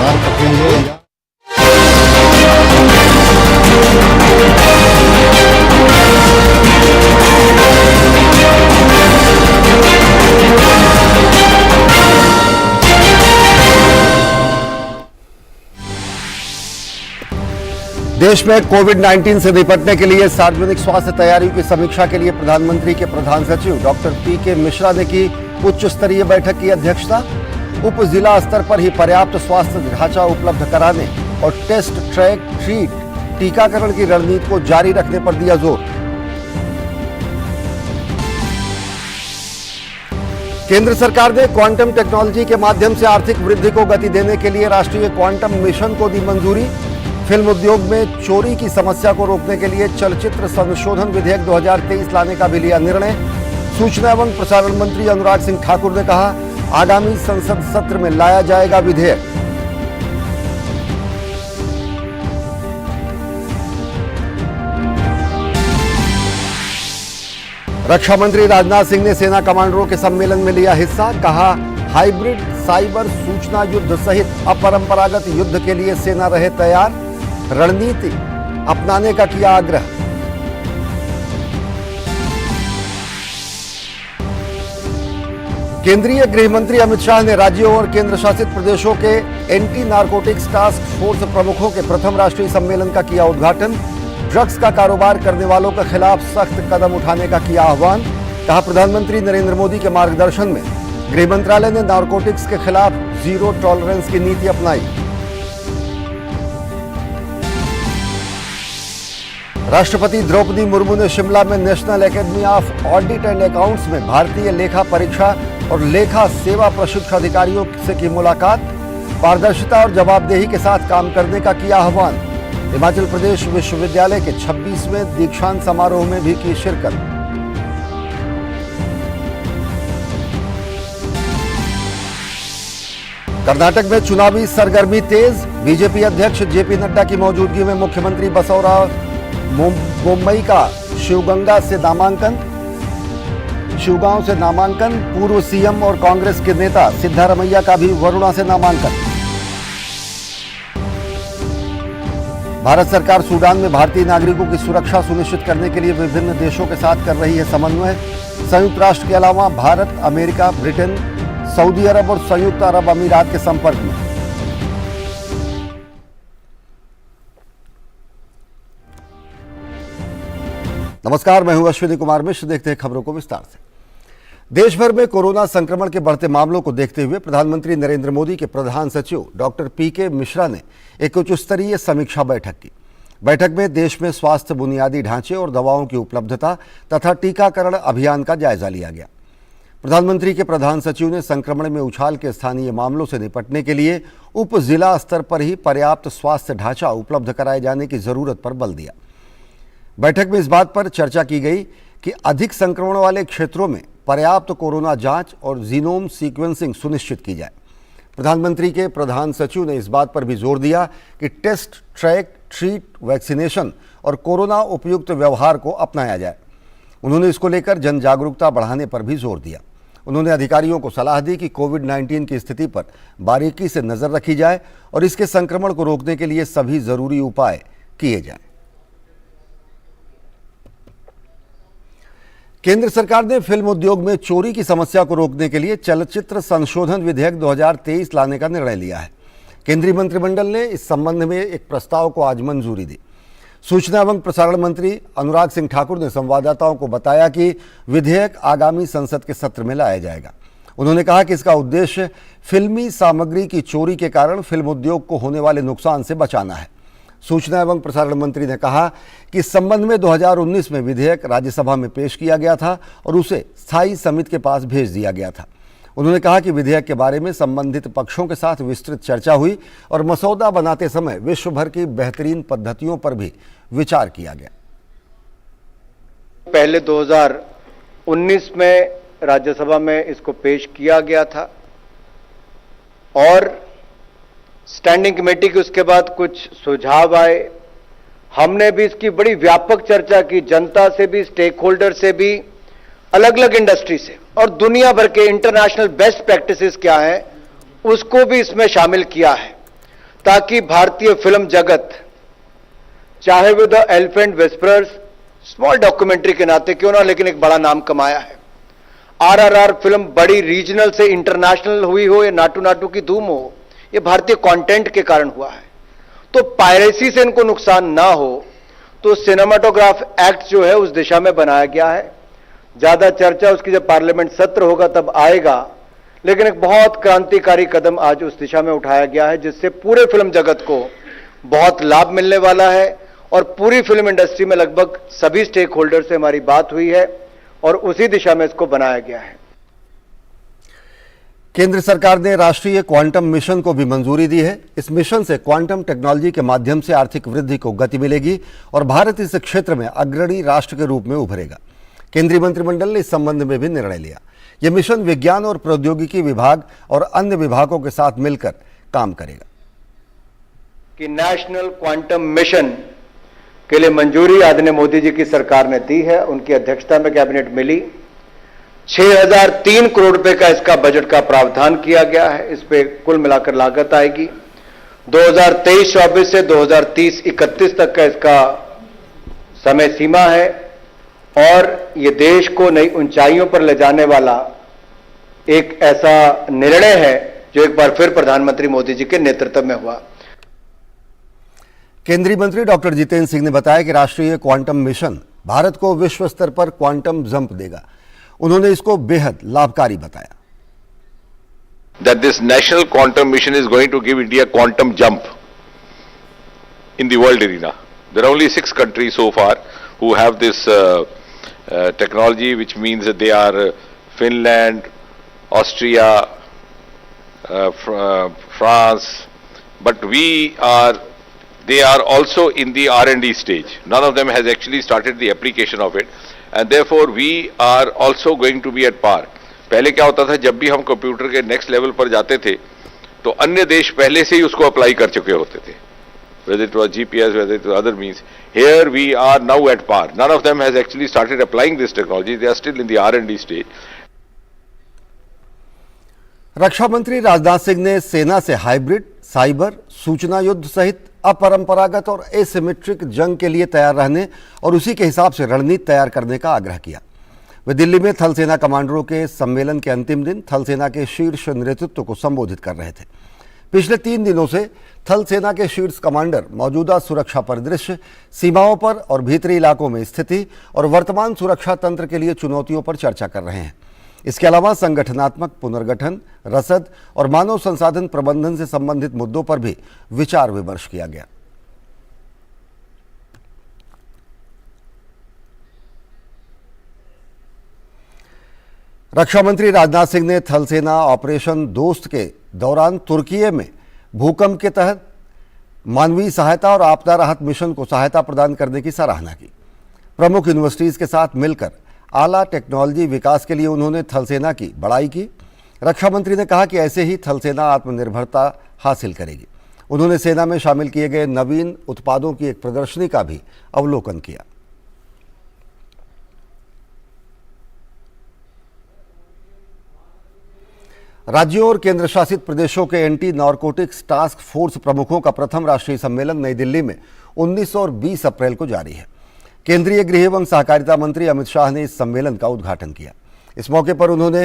बाहर रखेंगे या देश में कोविड-19 से निपटने के लिए सार्वजनिक स्वास्थ्य तैयारियों की समीक्षा के लिए प्रधानमंत्री के प्रधान सचिव डॉक्टर पीके मिश्रा ने की उच्च स्तरीय बैठक की अध्यक्षता। उप जिला स्तर पर ही पर्याप्त स्वास्थ्य ढांचा उपलब्ध कराने और टेस्ट, ट्रैक, ट्रीट, टीकाकरण की रणनीति को जारी रखने पर दिया जोर। केंद्र सरकार ने क्वांटम टेक्नोलॉजी के माध्यम से आर्थिक वृद्धि को गति देने के लिए राष्ट्रीय क्वांटम मिशन को दी मंजूरी। फिल्म उद्योग में चोरी की समस्या को रोकने के लिए चलचित्र संशोधन विधेयक 2023 लाने का भी लिया निर्णय। सूचना एवं प्रसारण मंत्री अनुराग सिंह ठाकुर ने कहा, आगामी संसद सत्र में लाया जाएगा विधेयक। रक्षा मंत्री राजनाथ सिंह ने सेना कमांडरों के सम्मेलन में लिया हिस्सा। कहा, हाइब्रिड, साइबर, सूचना युद्ध सहित अपरंपरागत युद्ध के लिए सेना रहे तैयार, रणनीति अपनाने का किया आग्रह। केंद्रीय गृह मंत्री अमित शाह ने राज्यों और केंद्र शासित प्रदेशों के एंटी नारकोटिक्स टास्क फोर्स प्रमुखों के प्रथम राष्ट्रीय सम्मेलन का किया उद्घाटन। ड्रग्स का कारोबार करने वालों के खिलाफ सख्त कदम उठाने का किया आह्वान। कहा, प्रधानमंत्री नरेंद्र मोदी के मार्गदर्शन में गृह मंत्रालय ने नारकोटिक्स के खिलाफ जीरो टॉलरेंस की नीति अपनाई। राष्ट्रपति द्रौपदी मुर्मू ने शिमला में national academy of audit and accounts में भारतीय लेखा परीक्षा और लेखा सेवा प्रशिक्षु अधिकारियों से की मुलाकात। पारदर्शिता और जवाबदेही के साथ काम करने का किया आह्वान। हिमाचल प्रदेश विश्वविद्यालय के 26वें दीक्षांत समारोह में भी की शिरकत। कर्नाटक में चुनावी सरगर्मी तेज। बीजेपी अध्यक्ष जेपी नड्डा की मौजूदगी में मुख्यमंत्री बसवराज बोम्मई का शिवगांव से नामांकन। पूर्व सीएम और कांग्रेस के नेता सिद्धारमैया का भी वरुणा से नामांकन। भारत सरकार सूडान में भारतीय नागरिकों की सुरक्षा सुनिश्चित करने के लिए विभिन्न देशों के साथ कर रही है समन्वय। संयुक्त राष्ट्र के अलावा भारत, अमेरिका, ब्रिटेन, सऊदी अरब और संयुक्त अरब अमीरात के संपर्क में। नमस्कार, मैं हूं अश्विनी कुमार मिश्र। देखते हैं खबरों को विस्तार से। देश भर में कोरोना संक्रमण के बढ़ते मामलों को देखते हुए प्रधानमंत्री नरेंद्र मोदी के प्रधान सचिव डॉक्टर पीके मिश्रा ने एक उच्च स्तरीय समीक्षा बैठक की। बैठक में देश में स्वास्थ्य बुनियादी ढांचे और दवाओं की उपलब्धता तथा टीकाकरण अभियान का जायजा लिया गया। प्रधानमंत्री के प्रधान सचिव ने संक्रमण में उछाल के स्थानीय मामलों से निपटने के लिए उप जिला स्तर पर ही पर्याप्त स्वास्थ्य ढांचा उपलब्ध कराए जाने की जरूरत पर बल दिया। बैठक में इस बात पर चर्चा की गई कि अधिक संक्रमण वाले क्षेत्रों में पर्याप्त कोरोना जांच और जीनोम सीक्वेंसिंग सुनिश्चित की जाए। प्रधानमंत्री के प्रधान सचिव ने इस बात पर भी जोर दिया कि टेस्ट, ट्रैक, ट्रीट, वैक्सीनेशन और कोरोना उपयुक्त व्यवहार को अपनाया जाए। उन्होंने इसको लेकर जन जागरूकता बढ़ाने पर भी जोर दिया। उन्होंने अधिकारियों को सलाह दी कि कोविड-19 की स्थिति पर बारीकी से नजर रखी जाए और इसके संक्रमण को रोकने के लिए सभी जरूरी उपाय किए जाएं। केंद्र सरकार ने फिल्म उद्योग में चोरी की समस्या को रोकने के लिए चलचित्र संशोधन विधेयक 2023 लाने का निर्णय लिया है। केंद्रीय मंत्रिमंडल ने इस संबंध में एक प्रस्ताव को आज मंजूरी दी। सूचना एवं प्रसारण मंत्री अनुराग सिंह ठाकुर ने संवाददाताओं को बताया कि विधेयक आगामी संसद के सत्र में लाया जाएगा। उन्होंने कहा कि इसका उद्देश्य फिल्मी सामग्री की चोरी के कारण फिल्म उद्योग को होने वाले नुकसान से बचाना है। सूचना एवं प्रसारण मंत्री ने कहा कि इस संबंध में 2019 में विधेयक राज्यसभा में पेश किया गया था और उसे स्थायी समिति के पास भेज दिया गया था। उन्होंने कहा कि विधेयक के बारे में संबंधित पक्षों के साथ विस्तृत चर्चा हुई और मसौदा बनाते समय विश्व भर की बेहतरीन पद्धतियों पर भी विचार किया गया। पहले 2019 में राज्यसभा में इसको पेश किया गया था और स्टैंडिंग कमेटी की उसके बाद कुछ सुझाव आए। हमने भी इसकी बड़ी व्यापक चर्चा की, जनता से भी, स्टेक होल्डर से भी, अलग अलग इंडस्ट्री से, और दुनिया भर के इंटरनेशनल बेस्ट प्रैक्टिसेस क्या हैं उसको भी इसमें शामिल किया है। ताकि भारतीय फिल्म जगत, चाहे वो the elephant whisperers, small documentary के नाते क्यों ना, लेकिन एक बड़ा नाम कमाया है। आरआरआर फिल्म बड़ी रीजनल से इंटरनेशनल हुई हो या नाटू नाटू की धूम हो, ये भारतीय कंटेंट के कारण हुआ है। तो पायरेसी से इनको नुकसान ना हो तो सिनेमाटोग्राफ एक्ट जो है उस दिशा में बनाया गया है। ज्यादा चर्चा उसकी जब पार्लियामेंट सत्र होगा तब आएगा, लेकिन एक बहुत क्रांतिकारी कदम आज उस दिशा में उठाया गया है, जिससे पूरे फिल्म जगत को बहुत लाभ मिलने वाला है। और पूरी फिल्म इंडस्ट्री में लगभग सभी स्टेक होल्डर से हमारी बात हुई है और उसी दिशा में इसको बनाया गया है। केंद्र सरकार ने राष्ट्रीय क्वांटम मिशन को भी मंजूरी दी है। इस मिशन से क्वांटम टेक्नोलॉजी के माध्यम से आर्थिक वृद्धि को गति मिलेगी और भारत इस क्षेत्र में अग्रणी राष्ट्र के रूप में उभरेगा। केंद्रीय मंत्रिमंडल ने इस संबंध में भी निर्णय लिया। यह मिशन विज्ञान और प्रौद्योगिकी विभाग और अन्य विभागों के साथ मिलकर काम करेगा। कि नेशनल क्वांटम मिशन के लिए मंजूरी आदरणीय मोदी जी की सरकार ने दी है। उनकी अध्यक्षता में कैबिनेट मिली। 6003 करोड़ रुपए का इसका बजट का प्रावधान किया गया है। इस पे कुल मिलाकर लागत आएगी 2023-24 से 2030-31 तक का इसका समय सीमा है और ये देश को नई ऊंचाइयों पर ले जाने वाला एक ऐसा निर्णय है जो एक बार फिर प्रधानमंत्री मोदी जी के नेतृत्व में हुआ। केंद्रीय मंत्री डॉक्टर जितेंद्र सिंह ने बताया कि राष्ट्रीय क्वांटम मिशन भारत को विश्व स्तर पर क्वांटम जंप देगा। उन्होंने इसको बेहद लाभकारी बताया। That this national quantum mission is going to give India quantum jump in the world arena. There are only 6 countries so far who have this technology, which means that they are Finland, Austria, France, but they are also in the R&D stage. None of them has actually started the application of it, and therefore we are also going to be at par. पहले क्या होता था, जब भी हम computer के next level पर जाते थे तो अन्य देश पहले से ही उसको अप्लाई कर चुके होते थे, whether it was GPS, whether it was other means. Here we are now at par. None of them has actually started applying this technology. They are still in the R&D stage. रक्षा मंत्री राजनाथ सिंह ने सेना से hybrid, cyber, सूचना युद्ध सहित अपरंपरागत और asymmetric जंग के लिए तैयार रहने और उसी के हिसाब से रणनीति तैयार करने का आग्रह किया। वे दिल्ली में थल सेना कमांडरों के सम्मेलन के अंतिम दिन थल सेना के शीर्ष नेतृत्व को संबोधित कर रहे थे। पिछले 3 दिनों से थल सेना के शीर्ष कमांडर मौजूदा सुरक्षा परिदृश्य, सीमाओं पर और भीतरी इलाकों में स्थिति और वर्तमान सुरक्षा तंत्र के लिए चुनौतियों पर चर्चा कर रहे हैं। इसके अलावा संगठनात्मक पुनर्गठन, रसद और मानव संसाधन प्रबंधन से संबंधित मुद्दों पर भी विचार विमर्श किया गया। रक्षा मंत्री राजनाथ सिंह ने थल सेना ऑपरेशन दोस्त के दौरान तुर्की में भूकंप के तहत मानवीय सहायता और आपदा राहत मिशन को सहायता प्रदान करने की सराहना की। प्रमुख यूनिवर्सिटीज के साथ मिलकर आला टेक्नोलॉजी विकास के लिए उन्होंने थल सेना की बड़ाई की। रक्षा मंत्री ने कहा कि ऐसे ही थल सेना आत्मनिर्भरता हासिल करेगी। उन्होंने सेना में शामिल किए गए नवीन उत्पादों की एक प्रदर्शनी का भी अवलोकन किया। राज्यों और केंद्र शासित प्रदेशों के एंटी नारकोटिक्स टास्क फोर्स प्रमुखों का प्रथम राष्ट्रीय सम्मेलन नई दिल्ली में 19 और 20 अप्रैल को जारी है। केंद्रीय गृह एवं सहकारिता मंत्री अमित शाह ने इस सम्मेलन का उद्घाटन किया। इस मौके पर उन्होंने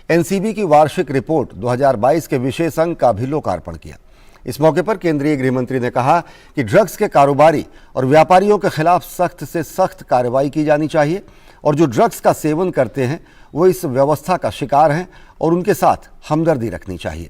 एनसीबी की वार्षिक रिपोर्ट 2022 के विशेष अंक का भी लोकार्पण किया। इस मौके पर केंद्रीय गृह मंत्री ने कहा कि ड्रग्स के कारोबारी और व्यापारियों के खिलाफ सख्त से सख्त कार्रवाई की जानी चाहिए और जो ड्रग्स का सेवन करते हैं वो इस व्यवस्था का शिकार हैं और उनके साथ हमदर्दी रखनी चाहिए।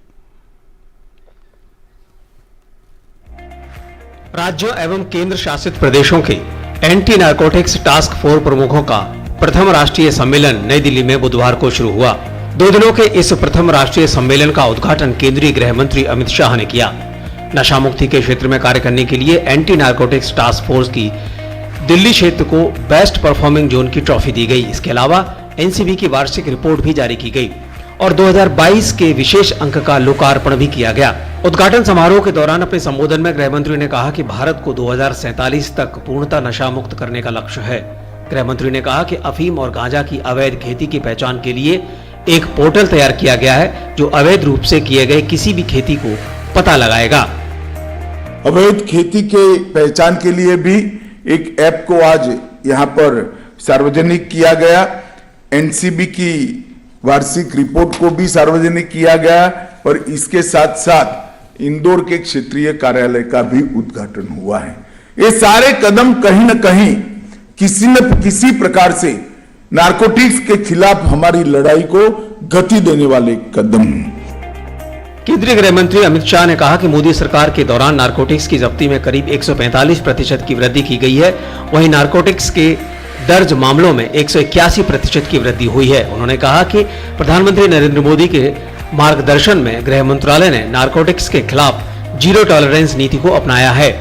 राज्यों एवं केंद्र शासित प्रदेशों के एंटी नारकोटिक्स टास्क फोर्स प्रमुखों का प्रथम राष्ट्रीय सम्मेलन नई दिल्ली में बुधवार को शुरू हुआ। 2 दिनों के इस प्रथम राष्ट्रीय सम्मेलन का उद्घाटन केंद्रीय गृह मंत्री अमित शाह ने किया। नशा मुक्ति के क्षेत्र में कार्य करने के लिए एंटी नारकोटिक्स टास्क फोर्स की दिल्ली क्षेत्र को बेस्ट परफॉर्मिंग जोन की ट्रॉफी दी गई। इसके अलावा एनसीबी की वार्षिक रिपोर्ट भी जारी की गई और 2022 के विशेष अंक का लोकार्पण भी किया गया। उद्घाटन समारोह के दौरान अपने संबोधन में गृह मंत्री ने कहा कि भारत को 2047 तक पूर्णतः नशा मुक्त करने का लक्ष्य है। गृह मंत्री ने कहा कि अफीम और गांजा की अवैध खेती की पहचान के लिए एक पोर्टल तैयार किया गया है जो अवैध रूप से किए गए किसी भी खेती को पता लगाएगा। अवैध खेती के पहचान के लिए भी एक ऐप को आज यहां पर सार्वजनिक किया गया। एनसीबी की वार्षिक रिपोर्ट को भी सार्वजनिक किया गया और इसके साथ साथ इंदौर के क्षेत्रीय कार्यालय का भी उद्घाटन हुआ है। ये सारे कदम कहीं न कहीं किसी न किसी प्रकार से नारकोटिक्स के खिलाफ हमारी लड़ाई को गति देने वाले कदम हैं। केंद्रीय गृह मंत्री अमित शाह ने कहा कि मोदी सरकार के दौरान नारकोटिक्स की जब्ती में करीब 145% की वृद्धि की गई है। वहीं नारकोटिक्स के दर्ज मामलों में 181% की वृद्धि हुई है। उन्होंने कहा कि प्रधानमंत्री नरेंद्र मोदी के मार्गदर्शन में गृह मंत्रालय ने नारकोटिक्स के खिलाफ जीरो टॉलरेंस नीति को अपनाया है।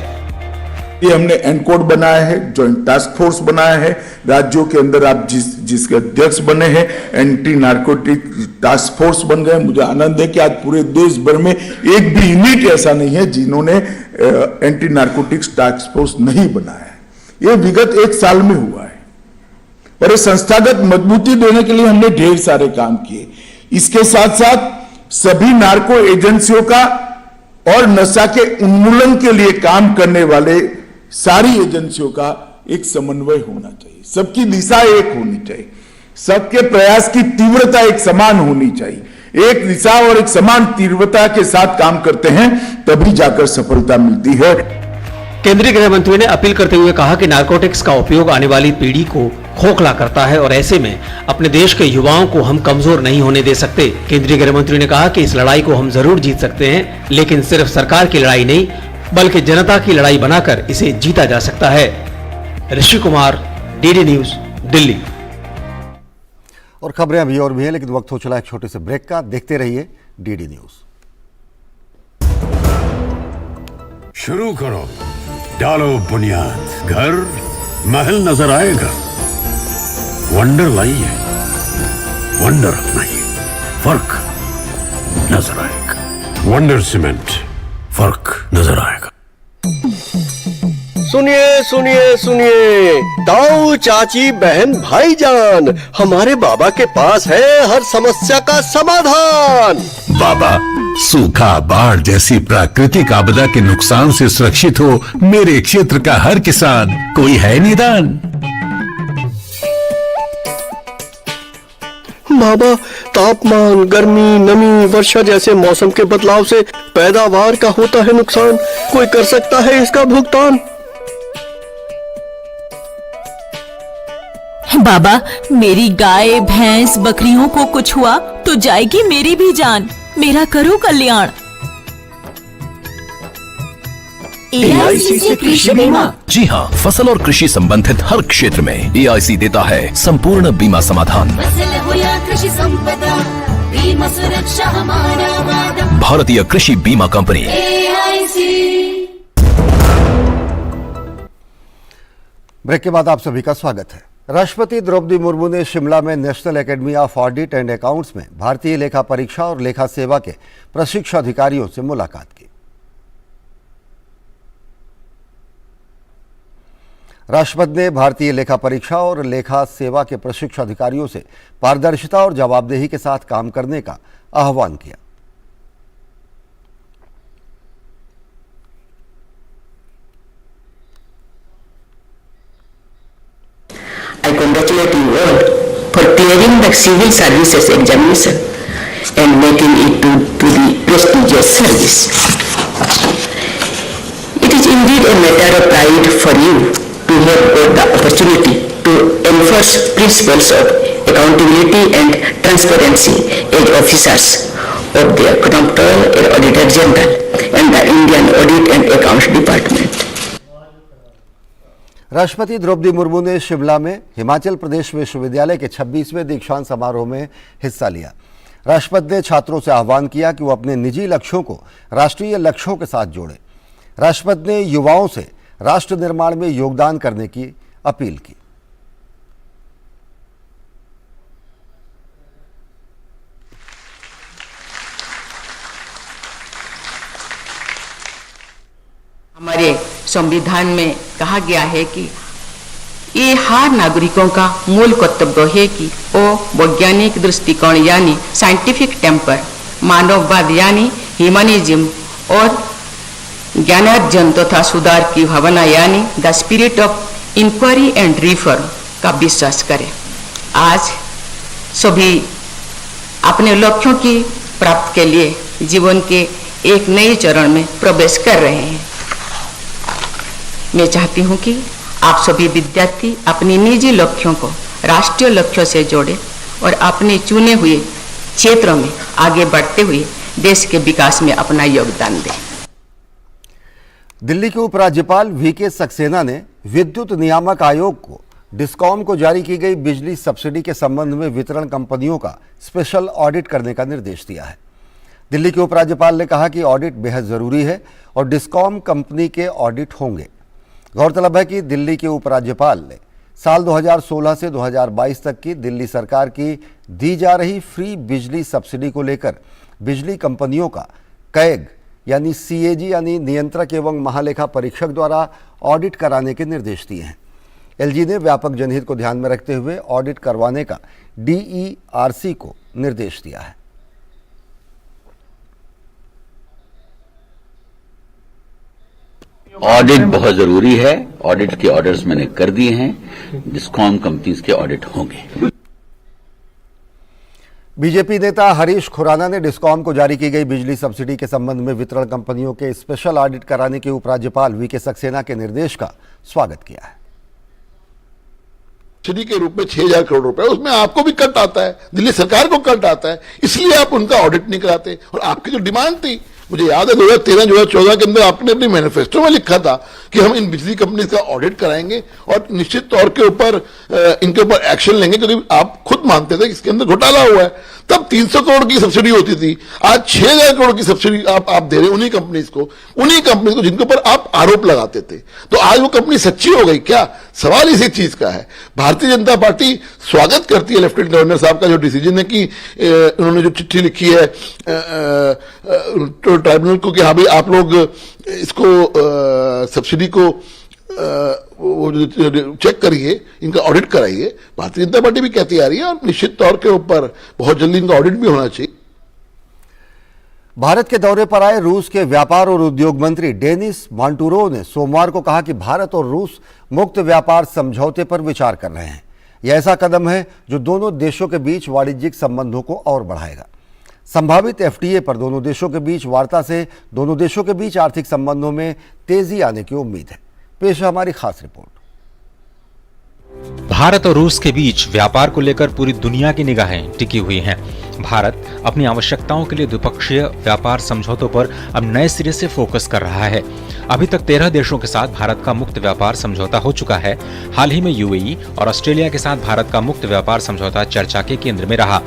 ये हमने एनकोड बनाया है, ज्वाइंट टास्क फोर्स बनाया है, राज्यों के अंदर आप जिसके अध्यक्ष बने हैं, एंटी नारकोटिक टास्क फोर्स बन गए। मुझे आनंद है कि आज पूरे देश भर में एक भी यूनिट ऐसा नहीं है जिन्होंने एंटी नारकोटिक्स टास्क फोर्स नहीं बनाया है। ये विगत 1 साल में हुआ है और ये संस्थागत मजबूती देने के लिए हमने ढेर सारे काम किए। इसके साथ साथ सभी नार्को एजेंसियों का और नशा के उन्मूलन के लिए काम करने वाले सारी एजेंसियों का एक समन्वय होना चाहिए। सबकी दिशा एक होनी चाहिए, सबके प्रयास की तीव्रता एक समान होनी चाहिए। एक दिशा और एक समान तीव्रता के साथ काम करते हैं तभी जाकर सफलता मिलती है। केंद्रीय गृह मंत्री ने अपील करते हुए कहा कि नारकोटिक्स का उपयोग आने वाली पीढ़ी को खोखला करता है और ऐसे में अपने देश के युवाओं को हम कमजोर नहीं होने दे सकते। केंद्रीय गृह मंत्री ने कहा कि इस लड़ाई को हम जरूर जीत सकते हैं, लेकिन सिर्फ सरकार की लड़ाई नहीं बल्कि जनता की लड़ाई बनाकर इसे जीता जा सकता है। Rishi Kumar, DD news, Delhi. और खबरें अभी और भी हैं, लेकिन वक्त हो चला एक छोटे से ब्रेक का। देखते रहिए डीडी न्यूज। शुरू करो, डालो बुनियाद, घर महल नजर आएगा। वंडर लाइए, वंडर अपनाइए, फर्क नजर आएगा। वंडर सीमेंट, फर्क नजर आएगा। सुनिए सुनिए सुनिए, ताऊ चाची बहन भाईजान, हमारे बाबा के पास है हर समस्या का समाधान। बाबा, सूखा, बाढ़ जैसी प्राकृतिक आपदा के नुकसान से सुरक्षित हो मेरे क्षेत्र का हर किसान। कोई है निदान? बाबा, तापमान, गर्मी, नमी, वर्षा जैसे मौसम के बदलाव से पैदावार का होता है नुकसान। कोई कर सकता है इसका भुगतान? बाबा, मेरी गाय, भैंस, बकरियों को कुछ हुआ तो जाएगी मेरी भी जान। मेरा करो कल्याण। AIC से कृषि बीमा। जी हाँ, फसल और कृषि संबंधित हर क्षेत्र में AIC देता है संपूर्ण बीमा समाधान। फसल हो या कृषि संपदा, बीमा सुरक्षा हमारा वादा। भारतीय कृषि बीमा कंपनी। AIC। ब्रेक के बाद आप सभी का स्वागत है। राष्ट्रपति द्रौपदी मुर्मू ने शिमला में national academy of audit and accounts में भारतीय लेखा परीक्षा और लेखा सेवा के प्रशिक्षु अधिकारियों से मुलाकात की। राष्ट्रपति ने भारतीय लेखा परीक्षा और लेखा सेवा के प्रशिक्षु अधिकारियों से पारदर्शिता और जवाबदेही के साथ काम करने का आह्वान किया। I congratulate you all for clearing the civil services examination and making it to the prestigious service. It is indeed a matter of pride for you to have got the opportunity to enforce principles of accountability and transparency as officers of the Comptroller and Auditor General and the Indian Audit and Accounts Department. राष्ट्रपति द्रौपदी मुर्मू ने शिमला में हिमाचल प्रदेश विश्वविद्यालय के 26वें दीक्षांत समारोह में हिस्सा लिया। राष्ट्रपति ने छात्रों से आह्वान किया कि वो अपने निजी लक्ष्यों को राष्ट्रीय लक्ष्यों के साथ जोड़ें। राष्ट्रपति ने युवाओं से राष्ट्र निर्माण में योगदान करने की अपील की। हमारे संविधान में कहा गया है कि ये हर नागरिकों का मूल कर्तव्य है कि वो वैज्ञानिक दृष्टिकोण यानी साइंटिफिक टेम्पर, मानववाद यानी ह्यूमनिज्म और ज्ञानार्जन तथा सुधार की भावना यानी the spirit of inquiry and reform का विश्वास करें। आज सभी अपने लक्ष्यों की प्राप्ति के लिए जीवन के एक नए चरण में प्रवेश कर रहे हैं। मैं चाहती हूं कि आप सभी विद्यार्थी अपनी निजी लक्ष्यों को राष्ट्रीय लक्ष्यों से जोड़ें और अपने चुने हुए क्षेत्रों में आगे बढ़ते हुए देश के विकास में अपना योगदान दें। दिल्ली के उपराज्यपाल वीके सक्सेना ने विद्युत नियामक आयोग को डिस्कॉम को जारी की गई बिजली सब्सिडी के संबंध में वितरण कंपनियों का स्पेशल ऑडिट करने का निर्देश दिया है। दिल्ली के उपराज्यपाल ने कहा कि ऑडिट बेहद जरूरी है और डिस्कॉम कंपनी के ऑडिट होंगे। गौरतलब है कि दिल्ली के उपराज्यपाल ने साल 2016 से 2022 तक की दिल्ली सरकार की दी जा रही फ्री बिजली सब्सिडी को लेकर बिजली कंपनियों का कैग यानी सीएजी यानी नियंत्रक एवं महालेखा परीक्षक द्वारा ऑडिट कराने के निर्देश दिए हैं। एलजी ने व्यापक जनहित को ध्यान में रखते हुए ऑडिट करवाने का डीईआरसी को निर्देश दिया है। ऑडिट बहुत जरूरी है। ऑडिट के ऑर्डर्स मैंने कर दिए हैं। डिस्कॉम कंपनीज के ऑडिट होंगे। बीजेपी नेता हरीश खुराना ने डिस्कॉम को जारी की गई बिजली सब्सिडी के संबंध में वितरण कंपनियों के स्पेशल ऑडिट कराने के उपराज्यपाल वीके सक्सेना के निर्देश का स्वागत किया है। सब्सिडी के रूप में 6,000 करोड़ रुपए, उसमें आपको भी कट आता है, दिल्ली सरकार को कट आता है, इसलिए आप उनका ऑडिट नहीं कराते। और आपकी जो डिमांड थी, मुझे याद है 2013-2014 के अंदर आपने अपने मैनिफेस्टो में लिखा था कि हम इन बिजली कंपनी का ऑडिट कराएंगे और निश्चित तौर के ऊपर इनके ऊपर एक्शन लेंगे, क्योंकि आप खुद मानते थे कि इसके अंदर घोटाला हुआ है। तब 300 करोड़ की सब्सिडी होती थी, आज 6,000 करोड़ की सब्सिडी आप दे रहे उन्हीं कंपनीज को जिनके ऊपर आप आरोप लगाते थे। तो आज वो कंपनी सच्ची हो गई क्या? सवाल इसी चीज का है। भारतीय जनता पार्टी स्वागत करती है लेफ्टिनेंट गवर्नर साहब का जो डिसीजन है कि उन्होंने जो चिट्ठी लिखी है ट्राइब्यूनल को कि हाँ भाई आप लोग इसको सब्सिडी को चेक करिए, इनका ऑडिट कराइए। भारतीय जनता पार्टी भी कहती आ रही है और निश्चित तौर के ऊपर बहुत जल्दी इनका ऑडिट भी होना चाहिए। भारत के दौरे पर आए रूस के व्यापार और उद्योग मंत्री डेनिस मांटूरोव ने सोमवार को कहा कि भारत और रूस मुक्त व्यापार समझौते पर विचार कर रहे हैं। यह ऐसा कदम है जो दोनों देशों के बीच वाणिज्यिक संबंधों को और बढ़ाएगा। संभावित एफटीए पर दोनों देशों के बीच वार्ता से दोनों देशों के बीच आर्थिक संबंधों में तेजी आने की उम्मीद है। पेश है हमारी खास रिपोर्ट। भारत और रूस के बीच व्यापार को लेकर पूरी दुनिया की निगाहें टिकी हुई हैं। भारत अपनी आवश्यकताओं के लिए द्विपक्षीय व्यापार समझौतों पर अब नए सिरे से फोकस कर रहा है। अभी तक 13 देशों के साथ भारत का मुक्त व्यापार समझौता हो चुका है। हाल ही में यूएई और ऑस्ट्रेलिया के साथ भारत का मुक्त व्यापार समझौता चर्चा के केंद्र में रहा।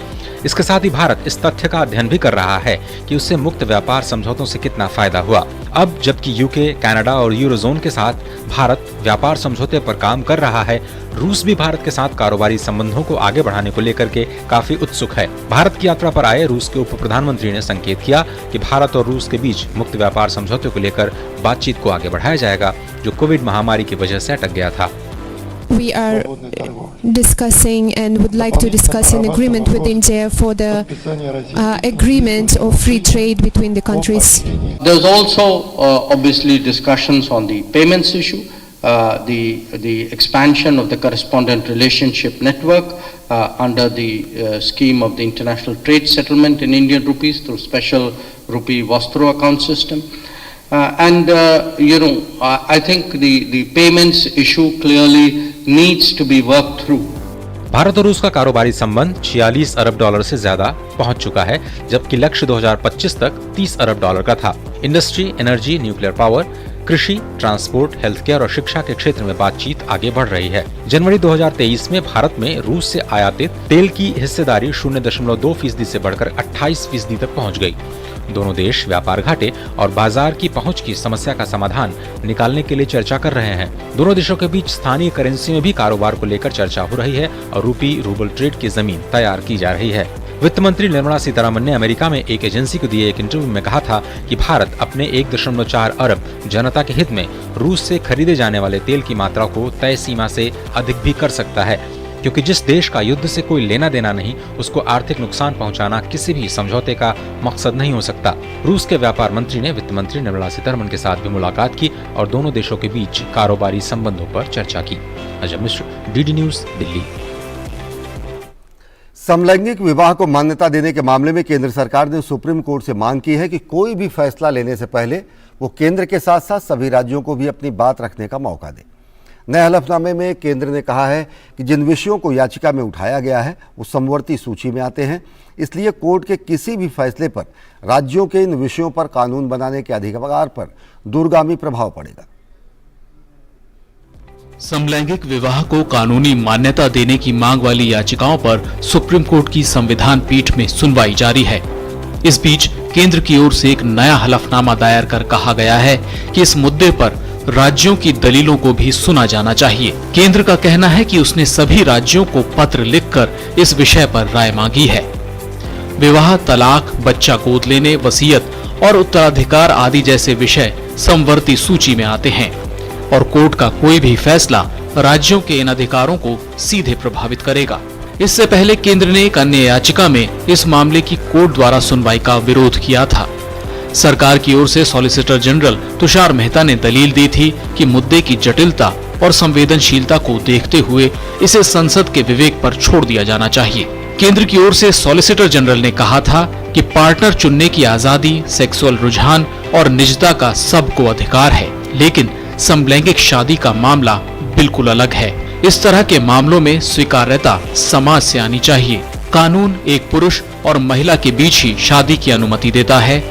इसके साथ ही भारत इस तथ्य का अध्ययन भी कर रहा है कि उससे मुक्त व्यापार समझौतों से कितना फायदा हुआ। अब जबकि यूके, कनाडा और यूरोजोन के साथ भारत व्यापार समझौते पर काम कर रहा है, रूस भी भारत के साथ कारोबारी संबंधों को आगे बढ़ाने को लेकर के काफी उत्सुक है। भारत की यात्रा पर आए रूस के उप प्रधानमंत्री ने संकेत किया कि भारत और रूस के बीच मुक्त व्यापार समझौते को लेकर बातचीत को आगे बढ़ाया जाएगा, जो कोविड महामारी की वजह से अटक गया था। We are discussing and would like to discuss an agreement with India for the agreement of free trade between the countries. There's also obviously discussions on the payments issue, the expansion of the correspondent relationship network under the scheme of the international trade settlement in Indian rupees through special rupee Vastro account system. I think the payments issue clearly needs to be worked through. Bharat और रूस का कारोबारी संबंध 46 अरब dollar से ज्यादा पहुंच चुका है, जबकि लक्ष्य 2025 तक 30 अरब डॉलर का था। इंडस्ट्री, एनर्जी, न्यूक्लियर पावर, कृषि, ट्रांसपोर्ट, हेल्थ केयर और शिक्षा के क्षेत्र में बातचीत आगे बढ़ रही है। जनवरी 2023 में भारत में रूस से आयातित तेल की हिस्सेदारी 0.2% से बढ़कर 28% तक पहुंच गई। दोनों देश व्यापार घाटे और बाजार की पहुंच की समस्या का समाधान निकालने के लिए चर्चा कर रहे हैं। दोनों देशों के बीच स्थानीय करेंसी में भी कारोबार को लेकर चर्चा हो रही है और रूबल ट्रेड की जमीन तैयार की जा रही है। वित्त मंत्री निर्मला सीतारमण ने अमेरिका में एक एजेंसी को दिए एक इंटरव्यू में कहा था कि भारत अपने 1.4 अरब जनता के हित में रूस से खरीदे जाने वाले तेल की मात्रा को तय सीमा से अधिक भी कर सकता है। क्योंकि जिस देश का युद्ध से कोई लेना देना नहीं, उसको आर्थिक नुकसान पहुंचाना किसी भी समझौते का मकसद नहीं हो सकता। रूस के व्यापार मंत्री ने वित्त मंत्री निर्मला सीतारमण के साथ भी मुलाकात की और दोनों देशों के बीच कारोबारी संबंधों पर चर्चा की। Ajay Mishra, DD news, Delhi. समलैंगिक विवाह को मान्यता देने के मामले में केंद्र सरकार ने सुप्रीम कोर्ट से मांग की है कि कोई भी फैसला लेने से पहले वो केंद्र के साथ साथ सभी राज्यों को भी अपनी बात रखने का मौका दे। नए हलफनामे में केंद्र ने कहा है कि जिन विषयों को याचिका में उठाया गया है वो समवर्ती सूची में आते हैं, इसलिए कोर्ट के किसी भी फैसले पर राज्यों के इन विषयों पर कानून बनाने के अधिकार पर दूरगामी प्रभाव पड़ेगा। समलैंगिक विवाह को कानूनी मान्यता देने की मांग वाली याचिकाओं पर सुप्रीम कोर्ट की संविधान पीठ में सुनवाई जारी है। इस बीच केंद्र की ओर से एक नया हलफनामा दायर कर कहा गया है कि इस मुद्दे पर राज्यों की दलीलों को भी सुना जाना चाहिए। केंद्र का कहना है कि उसने सभी राज्यों को पत्र लिखकर इस विषय पर राय मांगी है। विवाह, तलाक, बच्चा गोद लेने, वसीयत और उत्तराधिकार आदि जैसे विषय समवर्ती सूची में आते हैं और कोर्ट का कोई भी फैसला राज्यों के इन अधिकारों को सीधे प्रभावित करेगा। इससे पहले केंद्र ने एक अन्य याचिका में इस मामले की कोर्ट द्वारा सुनवाई का विरोध किया था। सरकार की ओर से सॉलिसिटर जनरल तुषार मेहता ने दलील दी थी कि मुद्दे की जटिलता और संवेदनशीलता को देखते हुए इसे संसद के विवेक पर छोड़ दिया जाना चाहिए। केंद्र की ओर से सॉलिसिटर जनरल ने कहा था कि पार्टनर चुनने की आजादी, सेक्सुअल रुझान और निजता का सबको अधिकार है, लेकिन समलैंगिक शादी का मामला बिल्कुल अलग है। इस तरह के मामलों में स्वीकार्यता समाज से आनी चाहिए। कानून एक पुरुष और महिला के बीच ही शादी की अनुमति देता है।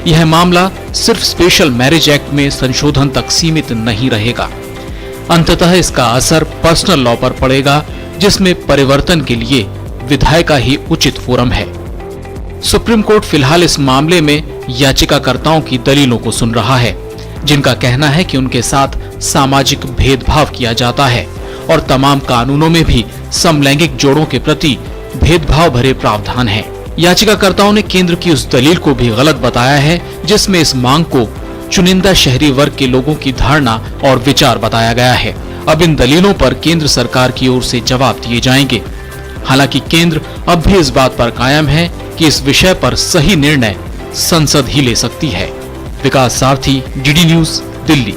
यह मामला सिर्फ स्पेशल मैरिज एक्ट में संशोधन तक सीमित नहीं रहेगा। अंततः इसका असर पर्सनल लॉ पर पड़ेगा, जिसमें परिवर्तन के लिए विधायिका ही उचित फोरम है। सुप्रीम कोर्ट फिलहाल इस मामले में याचिकाकर्ताओं की दलीलों को सुन रहा है, जिनका कहना है कि उनके साथ सामाजिक भेदभाव किया जाता है और तमाम कानूनों में भी समलैंगिक जोड़ों के प्रति भेदभाव भरे प्रावधान हैं। याचिकाकर्ताओं ने केंद्र की उस दलील को भी गलत बताया है, जिसमें इस मांग को चुनिंदा शहरी वर्ग के लोगों की धारणा और विचार बताया गया है। अब इन दलीलों पर केंद्र सरकार की ओर से जवाब दिए जाएंगे। हालांकि केंद्र अब भी इस बात पर कायम है कि इस विषय पर सही निर्णय संसद ही ले सकती है। विकास सारथी, डीडी न्यूज, दिल्ली।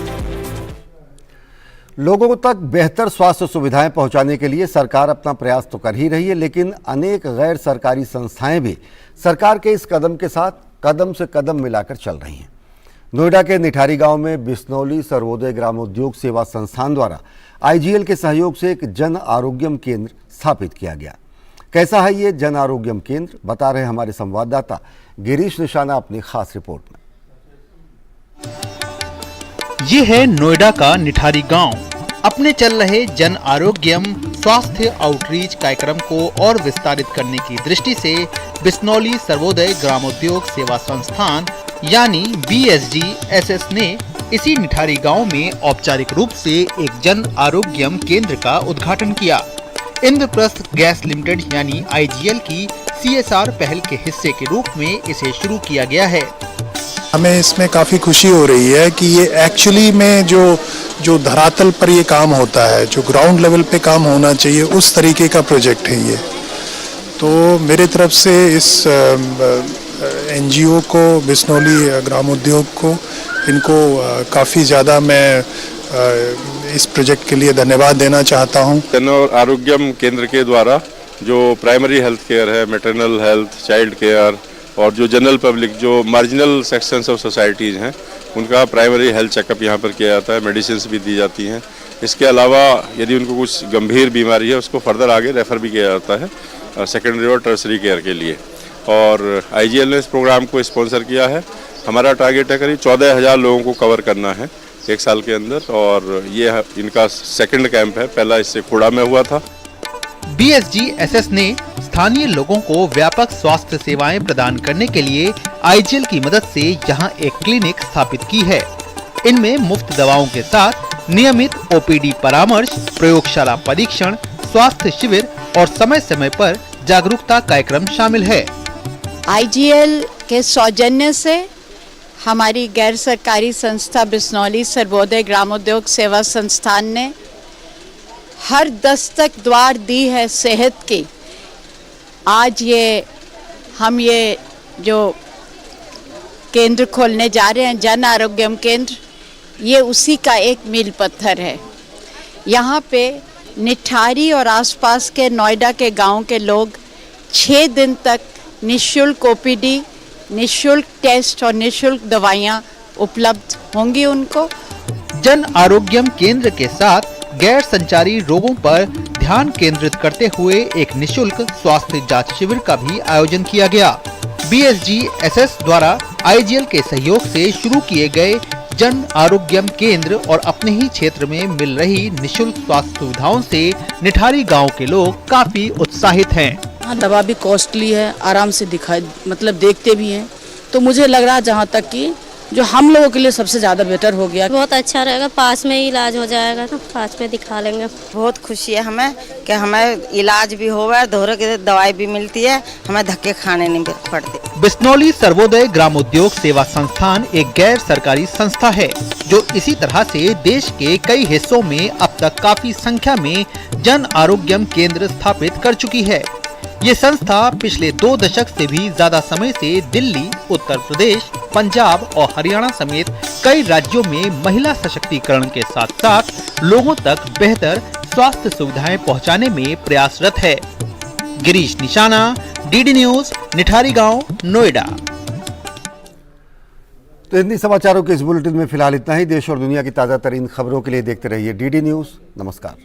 लोगों तक बेहतर स्वास्थ्य सुविधाएं पहुंचाने के लिए सरकार अपना प्रयास तो कर ही रही है, लेकिन अनेक गैर सरकारी संस्थाएं भी सरकार के इस कदम के साथ कदम से कदम मिलाकर चल रही हैं। नोएडा के निठारी गांव में बिश्नौली सर्वोदय ग्रामोद्योग सेवा संस्थान द्वारा आईजीएल के सहयोग से एक जन आरोग्यम केंद्र स्थापित किया गया। कैसा है ये जन आरोग्यम केंद्र, बता रहे हमारे संवाददाता गिरीश निशाना अपनी खास रिपोर्ट में। ये है नोएडा का निठारी गांव। अपने चल रहे जन आरोग्यम स्वास्थ्य आउटरीच कार्यक्रम को और विस्तारित करने की दृष्टि से बिश्नौली सर्वोदय ग्रामोद्योग सेवा संस्थान यानी BSGSS ने इसी निठारी गांव में औपचारिक रूप से एक जन आरोग्यम केंद्र का उद्घाटन किया। इंद्रप्रस्थ गैस लिमिटेड यानी IGL की CSR पहल के हिस्से के रूप में इसे शुरू किया गया है। हमें इसमें काफ़ी खुशी हो रही है कि ये एक्चुअली में जो धरातल पर ये काम होता है, जो ग्राउंड लेवल पे काम होना चाहिए, उस तरीके का प्रोजेक्ट है ये। तो मेरे तरफ से इस NGO को, बिश्नौली ग्रामोद्योग को, इनको काफ़ी ज़्यादा मैं इस प्रोजेक्ट के लिए धन्यवाद देना चाहता हूँ। जन आरोग्यम केंद्र के द्वारा जो प्राइमरी हेल्थ केयर है, मैटरनल हेल्थ, चाइल्ड केयर और जो जनरल पब्लिक, जो मार्जिनल सेक्शंस ऑफ सोसाइटीज़ हैं, उनका प्राइमरी हेल्थ चेकअप यहाँ पर किया जाता है। मेडिसिन भी दी जाती हैं। इसके अलावा यदि उनको कुछ गंभीर बीमारी है, उसको फर्दर आगे रेफ़र भी किया जाता है सेकेंडरी और टर्सरी केयर के लिए। और IGL ने इस प्रोग्राम को स्पॉन्सर किया है। हमारा टारगेट है करीब 14,000 लोगों को कवर करना है एक साल के अंदर, और ये इनका सेकंड कैंप है। पहला इससे खुड़ा में हुआ था। BSGSS ने स्थानीय लोगों को व्यापक स्वास्थ्य सेवाएं प्रदान करने के लिए IGL की मदद से यहां एक क्लिनिक स्थापित की है। इनमें मुफ्त दवाओं के साथ नियमित OPD परामर्श, प्रयोगशाला परीक्षण, स्वास्थ्य शिविर और समय समय पर जागरूकता कार्यक्रम शामिल है। IGL के सौजन्य से हमारी गैर सरकारी संस्था बिश्नौली सर्वोदय ग्रामोद्योग सेवा संस्थान ने हर दस्तक द्वार दी है सेहत की। आज हम ये जो केंद्र खोलने जा रहे हैं, जन आरोग्यम केंद्र, ये उसी का एक मील पत्थर है। यहाँ पे निठारी और आसपास के नोएडा के गांव के लोग 6 दिन तक निःशुल्क ओपीडी, निःशुल्क टेस्ट और निःशुल्क दवाइयाँ उपलब्ध होंगी उनको। जन आरोग्यम केंद्र के साथ गैर संचारी रोगों पर ध्यान केंद्रित करते हुए एक निःशुल्क स्वास्थ्य जांच शिविर का भी आयोजन किया गया। BSG-SS द्वारा IGL के सहयोग से शुरू किए गए जन आरोग्यम केंद्र और अपने ही क्षेत्र में मिल रही निःशुल्क स्वास्थ्य सुविधाओं से निठारी गांव के लोग काफी उत्साहित हैं। हाँ, दवा भी कॉस्टली है, आराम से देखते भी हैं, तो मुझे लग रहा है जहाँ तक कि जो हम लोगों के लिए सबसे ज़्यादा बेटर हो गया। बहुत अच्छा रहेगा, पास में ही इलाज हो जाएगा तो पास में दिखा लेंगे। बहुत खुशी है हमें कि हमें इलाज भी होगा, दोहरे की दवाई भी मिलती है, हमें धक्के खाने नहीं पड़ते। बिस्नौली सर्वोदय ग्रामोद्योग सेवा संस्थान एक गैर सरकारी संस्था है जो इसी तरह से देश के कई हिस्सों में अब तक काफी संख्या में जन आरोग्यम केंद्र स्थापित कर चुकी है। ये संस्था पिछले 2 दशक से भी ज्यादा समय से दिल्ली, उत्तर प्रदेश, पंजाब और हरियाणा समेत कई राज्यों में महिला सशक्तिकरण के साथ साथ लोगों तक बेहतर स्वास्थ्य सुविधाएं पहुंचाने में प्रयासरत है। गिरीश निशाना, DD न्यूज, निठारी गांव, नोएडा। तो हिंदी समाचारों के इस बुलेटिन में फिलहाल इतना ही। देश और दुनिया की ताजा तरीन खबरों के लिए देखते रहिए DD न्यूज। नमस्कार।